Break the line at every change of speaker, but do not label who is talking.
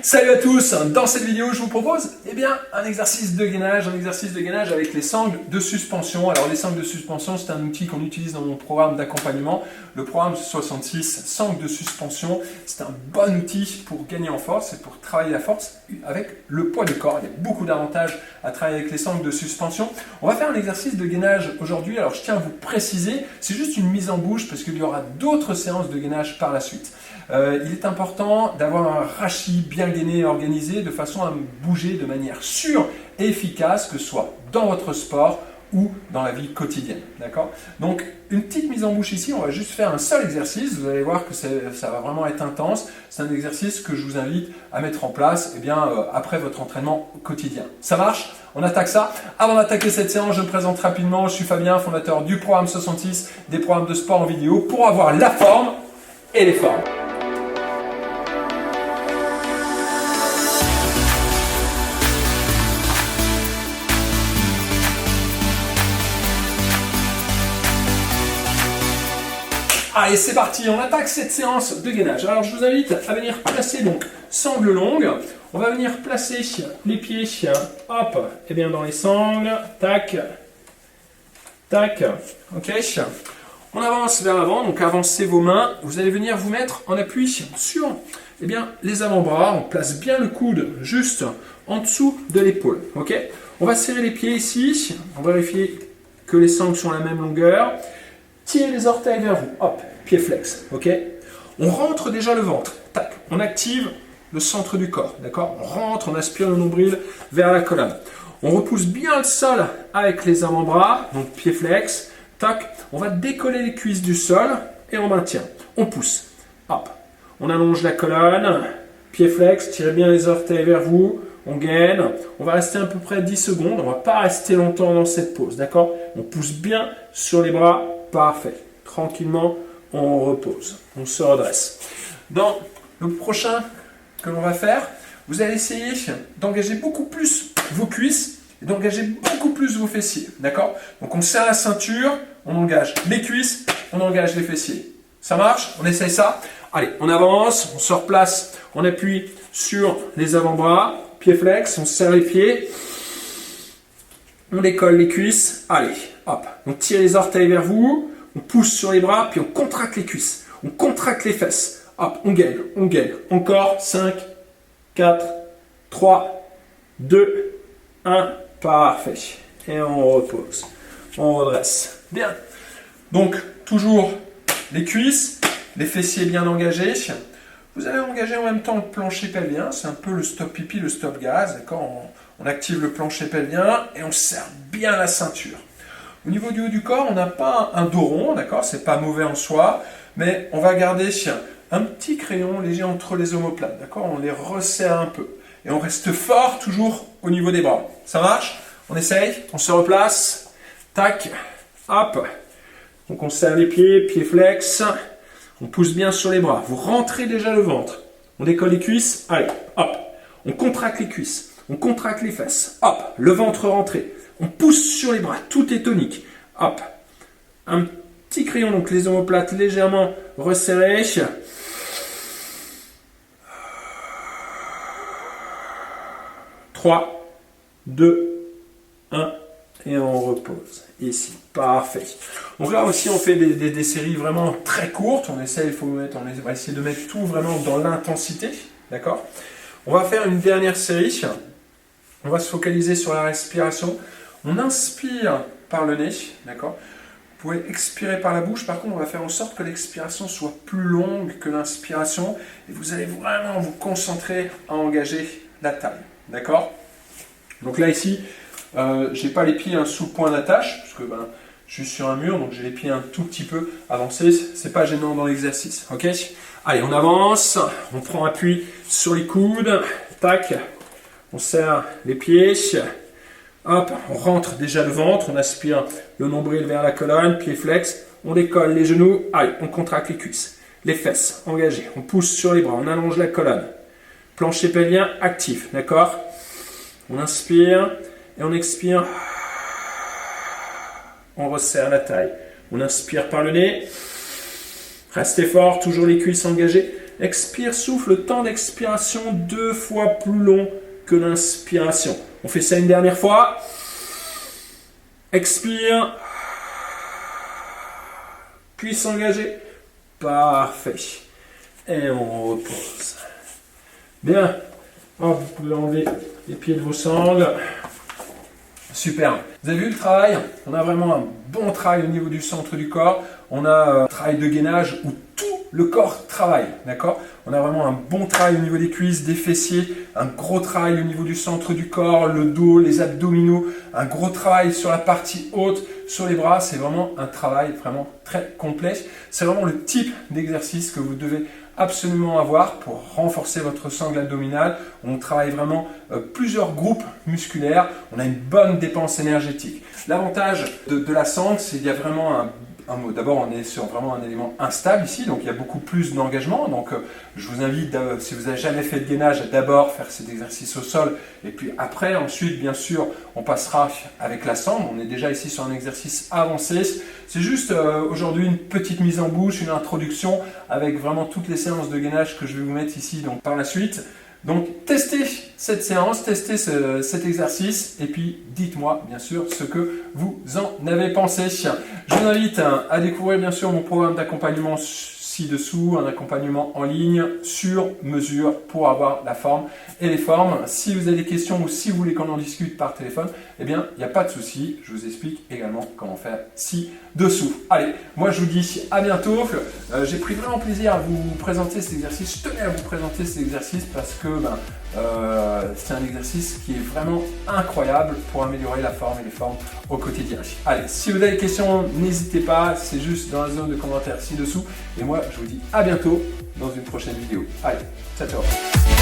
Salut à tous, dans cette vidéo je vous propose un exercice de gainage, avec les sangles de suspension. Alors les sangles de suspension, c'est un outil qu'on utilise dans mon programme d'accompagnement, le programme 66 sangles de suspension. C'est un bon outil pour gagner en force et pour travailler la force avec le poids du corps. Il y a beaucoup d'avantages à travailler avec les sangles de suspension. On va faire un exercice de gainage aujourd'hui. Alors je tiens à vous préciser, c'est juste une mise en bouche parce qu'il y aura d'autres séances de gainage par la suite. Il est important d'avoir un rachis bien gainé et organisé de façon à bouger de manière sûre et efficace, que ce soit dans votre sport ou dans la vie quotidienne. D'accord ? Donc, une petite mise en bouche ici, on va juste faire un seul exercice. Vous allez voir que ça va vraiment être intense. C'est un exercice que je vous invite à mettre en place après votre entraînement quotidien. Ça marche ? On attaque ça. Avant d'attaquer cette séance, je me présente rapidement. Je suis Fabien, fondateur du programme 66, des programmes de sport en vidéo pour avoir la forme et les formes. Allez, c'est parti, on attaque cette séance de gainage. Alors, je vous invite à venir placer donc sangle longue. On va venir placer les pieds, hop, dans les sangles, tac, tac, ok. On avance vers l'avant, donc avancez vos mains. Vous allez venir vous mettre en appui sur les avant-bras. On place bien le coude juste en dessous de l'épaule, ok. On va serrer les pieds ici. On va vérifier que les sangles sont à la même longueur. Tirez les orteils vers vous, hop, pied flex, ok. On rentre déjà le ventre, tac, on active le centre du corps, d'accord. On rentre, on aspire le nombril vers la colonne. On repousse bien le sol avec les avant-bras, donc pied flex, tac. On va décoller les cuisses du sol et on maintient. On pousse, hop. On allonge la colonne, pied flex, tirez bien les orteils vers vous. On gaine, on va rester à peu près 10 secondes, on ne va pas rester longtemps dans cette pose, d'accord. On pousse bien sur les bras, parfait. Tranquillement, on repose, on se redresse. Dans le prochain que l'on va faire, vous allez essayer d'engager beaucoup plus vos cuisses et d'engager beaucoup plus vos fessiers, d'accord. Donc on serre la ceinture, on engage les cuisses, on engage les fessiers. Ça marche? On essaye ça? Allez, on avance, on se replace, on appuie sur les avant-bras. Pied flex, on serre les pieds, on décolle les cuisses, allez, hop, on tire les orteils vers vous, on pousse sur les bras, puis on contracte les cuisses, on contracte les fesses, hop, on gaine, encore, 5, 4, 3, 2, 1, parfait, et on repose, on redresse, bien, donc toujours les cuisses, les fessiers bien engagés. Vous allez engager en même temps le plancher pelvien, c'est un peu le stop pipi, le stop gaz, d'accord. On active le plancher pelvien et on serre bien la ceinture. Au niveau du haut du corps, on n'a pas un dos rond, d'accord, c'est pas mauvais en soi, mais on va garder un petit crayon léger entre les omoplates, d'accord, on les resserre un peu. Et on reste fort toujours au niveau des bras. Ça marche? On essaye, on se replace, tac, hop. Donc on serre les pieds, pieds flex. On pousse bien sur les bras. Vous rentrez déjà le ventre. On décolle les cuisses. Allez, hop. On contracte les cuisses. On contracte les fesses. Hop. Le ventre rentré. On pousse sur les bras. Tout est tonique. Hop. Un petit crayon, donc les omoplates légèrement resserrées. 3, 2, 1. Et on repose. Ici. Parfait. Donc là aussi, on fait des séries vraiment très courtes. On va essayer de mettre tout vraiment dans l'intensité. D'accord ? On va faire une dernière série. On va se focaliser sur la respiration. On inspire par le nez. D'accord ? Vous pouvez expirer par la bouche. Par contre, on va faire en sorte que l'expiration soit plus longue que l'inspiration. Et vous allez vraiment vous concentrer à engager la taille. D'accord ? Donc là, ici, je n'ai pas les pieds sous le point d'attache, parce que je suis sur un mur, donc j'ai les pieds un tout petit peu avancés. C'est pas gênant dans l'exercice. Ok ? Allez, on avance. On prend appui sur les coudes. Tac. On serre les pieds. Hop. On rentre déjà le ventre. On aspire le nombril vers la colonne. Pied flex. On décolle les genoux. Allez, on contracte les cuisses. Les fesses engagées. On pousse sur les bras. On allonge la colonne. Plancher pelvien actif. D'accord ? On inspire et on expire. On resserre la taille. On inspire par le nez. Restez fort, toujours les cuisses engagées. Expire, souffle, le temps d'expiration 2 fois plus long que l'inspiration. On fait ça une dernière fois. Expire. Puis s'engager. Parfait. Et on repose. Bien. Hop, vous pouvez enlever les pieds de vos sangles. Super. Vous avez vu le travail? On a vraiment un bon travail au niveau du centre du corps. On a un travail de gainage où tout le corps travaille. D'accord? On a vraiment un bon travail au niveau des cuisses, des fessiers, un gros travail au niveau du centre du corps, le dos, les abdominaux, un gros travail sur la partie haute, sur les bras. C'est vraiment un travail vraiment très complet. C'est vraiment le type d'exercice que vous devez absolument avoir pour renforcer votre sangle abdominale. On travaille vraiment plusieurs groupes musculaires. On a une bonne dépense énergétique. L'avantage de la sangle, c'est qu'il y a vraiment d'abord, on est sur vraiment un élément instable ici, donc il y a beaucoup plus d'engagement. Donc, je vous invite, si vous n'avez jamais fait de gainage, à d'abord faire cet exercice au sol. Et puis après, ensuite, bien sûr, on passera avec la sangle. On est déjà ici sur un exercice avancé. C'est juste aujourd'hui une petite mise en bouche, une introduction avec vraiment toutes les séances de gainage que je vais vous mettre ici donc, par la suite. Donc, testez cette séance, testez cet exercice et puis dites-moi bien sûr ce que vous en avez pensé. Je vous invite à découvrir bien sûr mon programme d'accompagnement ci-dessous, un accompagnement en ligne sur mesure pour avoir la forme et les formes. Si vous avez des questions ou si vous voulez qu'on en discute par téléphone, eh bien, il n'y a pas de souci. Je vous explique également comment faire ci-dessous. Allez, moi je vous dis à bientôt. J'ai pris vraiment plaisir à vous présenter cet exercice. Je tenais à vous présenter cet exercice parce que c'est un exercice qui est vraiment incroyable pour améliorer la forme et les formes au quotidien. Allez, si vous avez des questions, n'hésitez pas. C'est juste dans la zone de commentaires ci-dessous. Et moi, je vous dis à bientôt dans une prochaine vidéo. Allez, ciao, ciao.